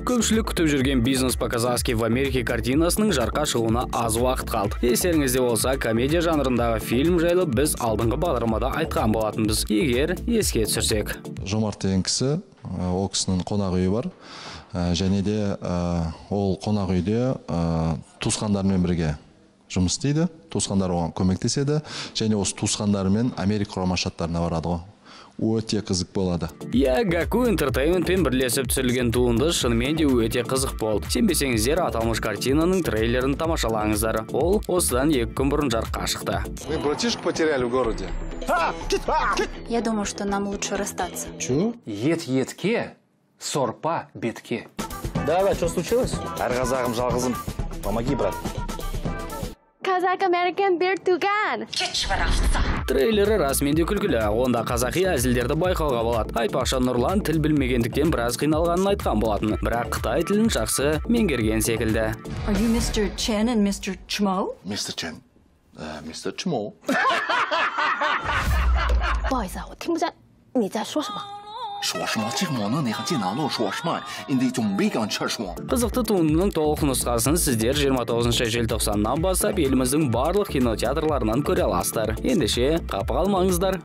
Көпшілік күтіп жүрген «Бизнес по-казахски в Америке» картинасының жарыққа шығуына аз уақыт қалды. Естеріңізде болса, комедия жанрындағы фильм жайлы біз алдыңғы бағдарламада айтқан болатынбыз. Егер еске түсірсек. Жомарт деген кісі, ол кісінің қонақ үйі бар. Және де ол қонақ үйде туысқандармен бірге жұмыс істейді. Туысқандар оған көмектеседі. Және осы туысқандарымен Америка Құрама Штаттарына барады ғой. Өте қызық болады. Gaku Entertainmentпен бірлесіп түсірілген туынды шынымен де өте қызық болды. Сенбесеңіздер, аталмыш картинаның трейлерін тамашалаңыздар. Ол осыдан 2 күн бұрын жарыққа шықты. Мы братишку потеряли в городе. Я думаю, что нам лучше расстаться. Чё? Ет-етке, сорпа бетке. Да, что случилось? Аргазагым жалғызым. Помоги, брат. Казак-Американ бир туган. Трейлері расымен де күлкілі, онда қазақи әзілдерді байқауға болады. Айтпақшы, Нұрлан тіл білмегендіктен біраз қиналғанын айтқан болатын. Бірақ Қытай тілін жақсы меңгерген секілді. Are you Mr. Chen and Mr. Chmo? Mr. Chen, Mr. Chmo. 不好意思啊，我听不见你在说什么。 Қызықты туындының толық нұсқасын сіздер 29 желтоқсаннан бастап еліміздің барлық кинотеатрларынан көре аласыздар. Ендеше, қапы қалмаңыздар.